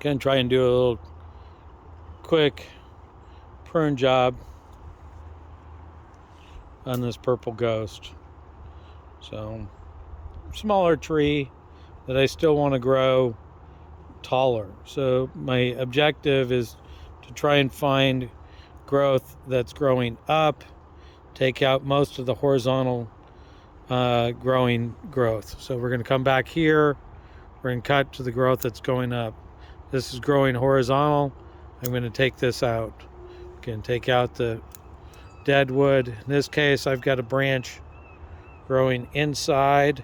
Gonna try and do a little quick prune job on this purple ghost. So, smaller tree that I still want to grow taller. So my objective is to try and find growth that's growing up, take out most of the horizontal growing growth. So we're going to come back here, we're going to cut to the growth that's going up. This is growing horizontal. I'm going to take this out. Can take out the dead wood. In this case, I've got a branch growing inside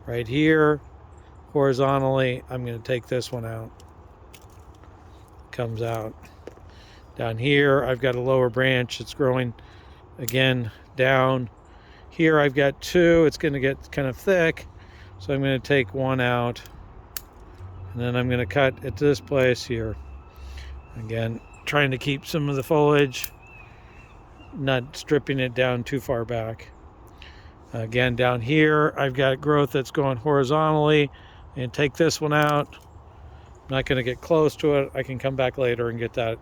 right here horizontally. I'm going to take this one out. Comes out. Down here, I've got a lower branch that's growing again down. Here, I've got two. It's going to get kind of thick, so I'm going to take one out, and then I'm going to cut at this place here. Again, trying to keep some of the foliage, not stripping it down too far back. Again, down here, I've got growth that's going horizontally, and take this one out. I'm not going to get close to it. I can come back later and get that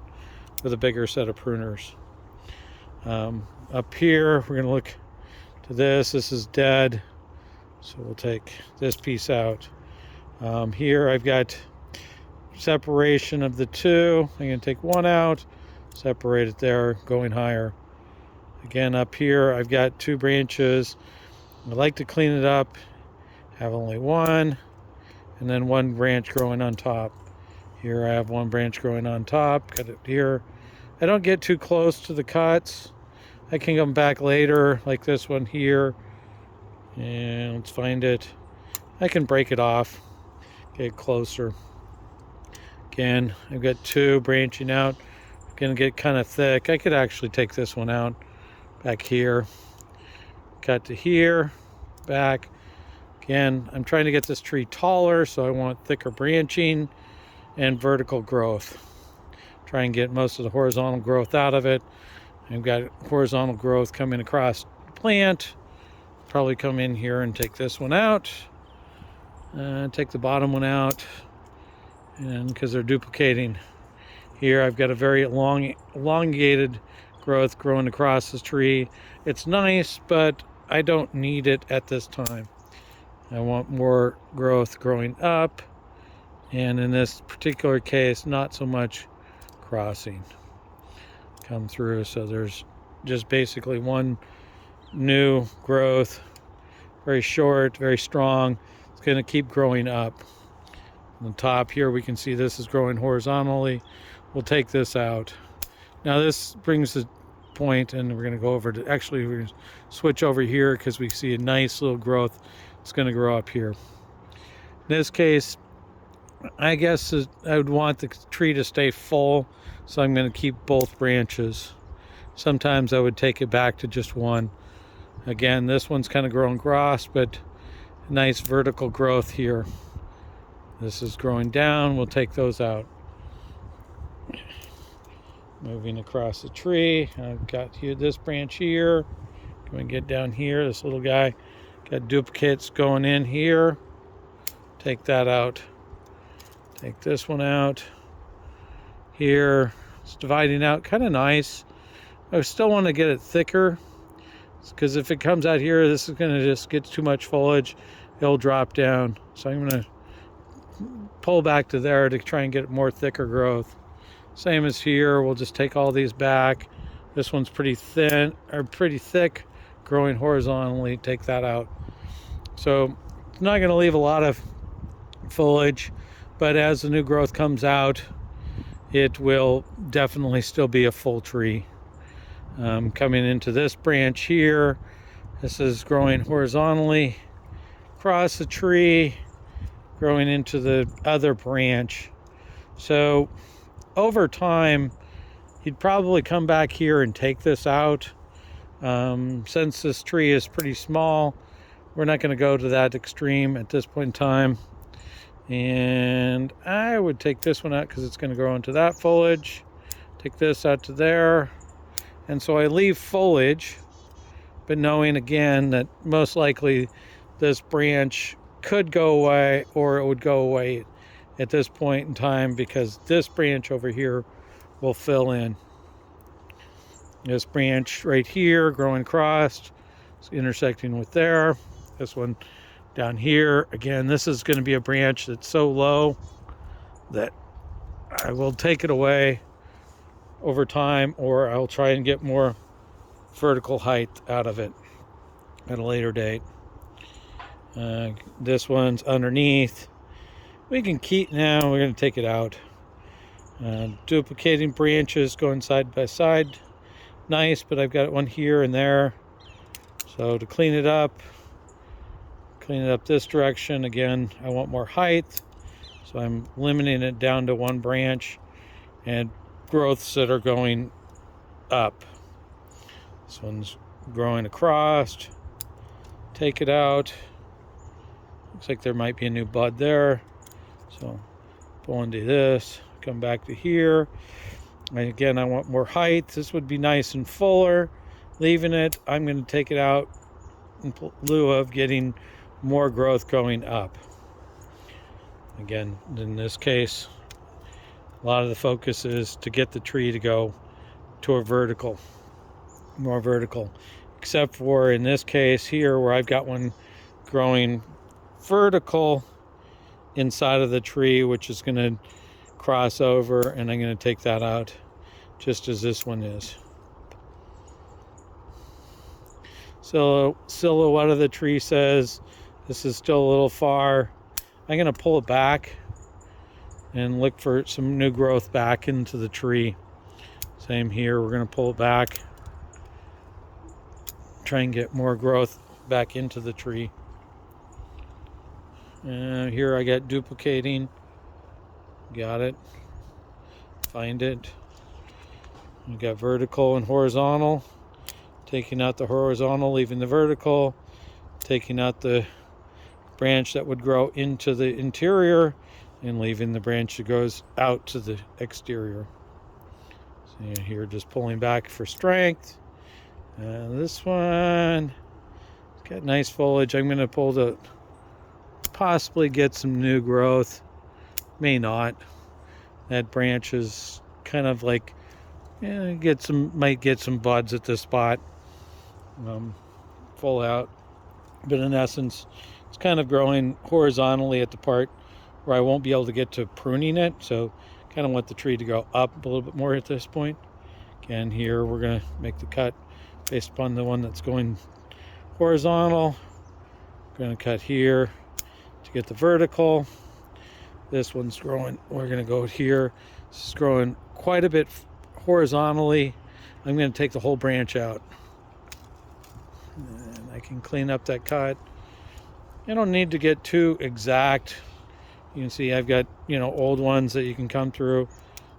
with a bigger set of pruners. Up here, we're going to look to this. This is dead, so we'll take this piece out. Here, I've got separation of the two. I'm going to take one out, separate it there, going higher. Again, up here, I've got two branches. I like to clean it up, have only one, and then one branch growing on top. Here I have one branch growing on top, cut it here. I don't get too close to the cuts. I can come back later, like this one here, and let's find it. I can break it off, get closer. Again, I've got two branching out. Gonna get kind of thick. I could actually take this one out back here, cut to here, back. Again, I'm trying to get this tree taller, so I want thicker branching and vertical growth. Try and get most of the horizontal growth out of it. I've got horizontal growth coming across the plant. Probably come in here and take this one out. Take the bottom one out, and because they're duplicating. Here I've got a very elongated growth growing across this tree. It's nice, but I don't need it at this time. I want more growth growing up, and in this particular case, not so much crossing come through. So there's just basically one new growth, very short, very strong. It's going to keep growing up. On the top here, we can see this is growing horizontally. We'll take this out. Now this brings the point, and we're going to go over to, actually we're going to switch over here because we see a nice little growth. It's going to grow up here. In this case, I guess I would want the tree to stay full, so I'm going to keep both branches. Sometimes I would take it back to just one. Again, this one's kind of growing grass, but nice vertical growth here. This is growing down. We'll take those out. Moving across the tree, I've got here this branch here. Going to get down here. This little guy got duplicates going in here. Take that out. Take this one out. Here, it's dividing out, kind of nice. I still want to get it thicker, because if it comes out here, this is going to just get too much foliage. It'll drop down. So I'm going to pull back to there to try and get more thicker growth. Same as here, we'll just take all these back. This one's pretty thin, or pretty thick, growing horizontally. Take that out. So it's not going to leave a lot of foliage, but as the new growth comes out, it will definitely still be a full tree. Coming into this branch here, this is growing horizontally across the tree, growing into the other branch. So over time, you'd probably come back here and take this out. Since this tree is pretty small, we're not going to go to that extreme at this point in time. And I would take this one out because it's going to grow into that foliage. Take this out to there. And so I leave foliage, but knowing again that most likely this branch could go away, or it would go away at this point in time because this branch over here will fill in. This branch right here growing across, it's intersecting with there. This one down here, again, this is going to be a branch that's so low that I will take it away over time, or I'll try and get more vertical height out of it at a later date. This one's underneath. We can keep, now we're going to take it out. Duplicating branches going side by side. Nice, but I've got one here and there. So to clean it up this direction, again, I want more height. So I'm limiting it down to one branch and growths that are going up. This one's growing across. Take it out. Looks like there might be a new bud there. So pull into this, come back to here. And again, I want more height. This would be nice and fuller. Leaving it, I'm going to take it out in lieu of getting more growth going up. Again, in this case, a lot of the focus is to get the tree to go to a vertical, more vertical. Except for in this case here where I've got one growing vertical inside of the tree, which is going to cross over, and I'm going to take that out just as this one is. So silhouette of the tree says this is still a little far. I'm going to pull it back and look for some new growth back into the tree. Same here, we're going to pull it back, try and get more growth back into the tree. Here I got duplicating. Got it. Find it. We got vertical and horizontal. Taking out the horizontal, leaving the vertical. Taking out the branch that would grow into the interior and leaving the branch that goes out to the exterior. So here, just pulling back for strength. This one, it's got nice foliage. I'm going to pull to possibly get some new growth. May not. That branch is kind of like, might get some buds at this spot. Full out. But in essence, it's kind of growing horizontally at the part where I won't be able to get to pruning it. So kind of want the tree to go up a little bit more at this point. Again, here we're going to make the cut based upon the one that's going horizontal. We're going to cut here to get the vertical. This one's growing, we're going to go here. This is growing quite a bit horizontally. I'm going to take the whole branch out. And I can clean up that cut. I don't need to get too exact. You can see I've got, old ones that you can come through.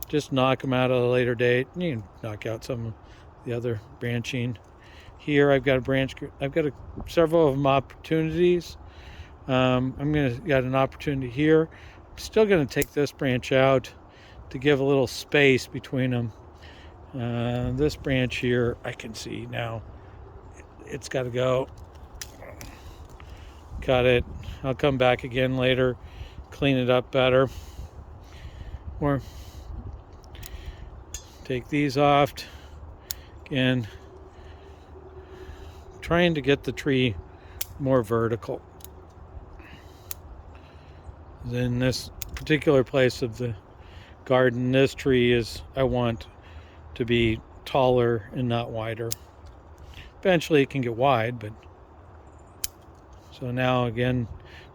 Just knock them out at a later date. You can knock out some of the other branching. Here I've got a branch, several of them opportunities. I'm going to got an opportunity here. I'm still going to take this branch out to give a little space between them. This branch here, I can see now. It's got to go. Cut it. I'll come back again later, clean it up better. Or take these off. Again, trying to get the tree more vertical. In this particular place of the garden, this tree is, I want to be taller and not wider. Eventually it can get wide, but so now again,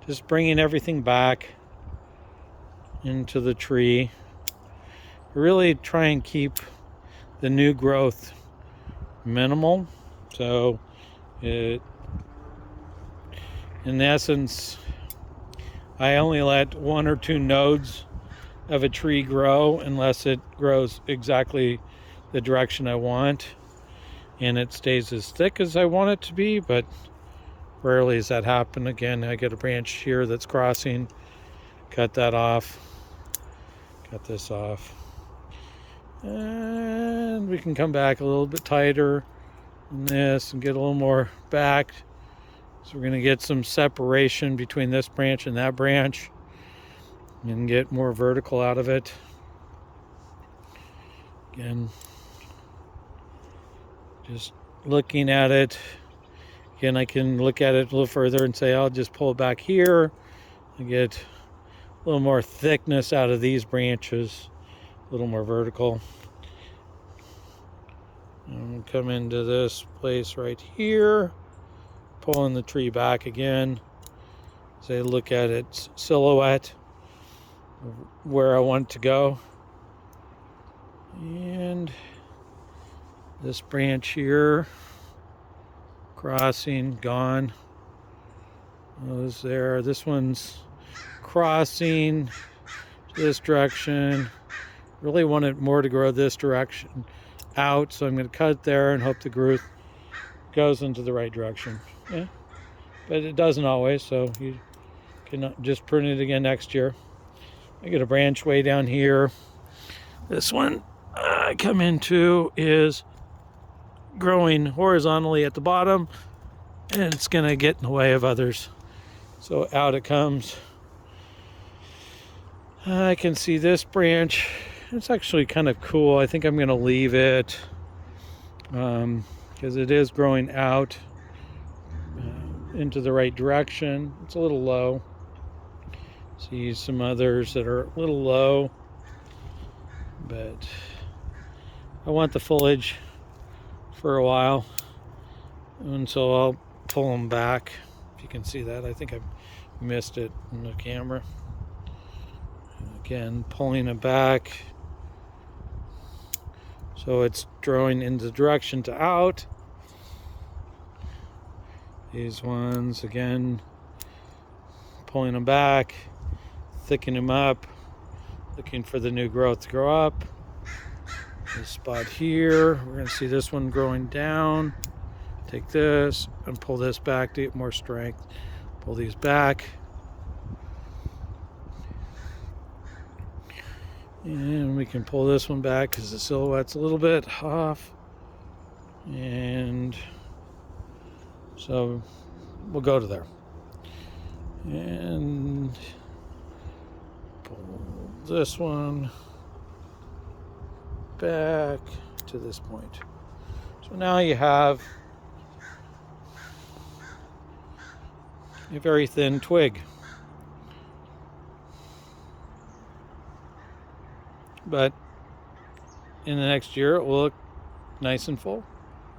just bringing everything back into the tree. Really try and keep the new growth minimal. So in essence, I only let 1 or 2 nodes of a tree grow unless it grows exactly the direction I want and it stays as thick as I want it to be, but rarely does that happen. Again, I get a branch here that's crossing, cut that off, cut this off, and we can come back a little bit tighter in this and get a little more back. So we're going to get some separation between this branch and that branch. and get more vertical out of it. Again, just looking at it. Again, I can look at it a little further and say, I'll just pull it back here and get a little more thickness out of these branches, a little more vertical. And we'll come into this place right here, pulling the tree back again. Say, look at its silhouette, where I want it to go. And this branch here, crossing, gone. Those there. This one's crossing this direction. Really want it more to grow this direction out, so I'm going to cut it there and hope the growth goes into the right direction. Yeah, but it doesn't always, so you can just prune it again next year. I get a branch way down here. This one I come into is growing horizontally at the bottom, and it's going to get in the way of others. So out it comes. I can see this branch. It's actually kind of cool. I think I'm going to leave it because it is growing out into the right direction. It's a little low. See some others that are a little low, but I want the foliage for a while, and so I'll pull them back. If you can see that, I think I missed it in the camera. Again, pulling it back so it's drawing in the direction to out. These ones, again, pulling them back, thickening them up, looking for the new growth to grow up. This spot here, we're going to see this one growing down. Take this and pull this back to get more strength. Pull these back. And we can pull this one back because the silhouette's a little bit off. And so we'll go to there. And pull this one back to this point. So now you have a very thin twig. But in the next year, it will look nice and full.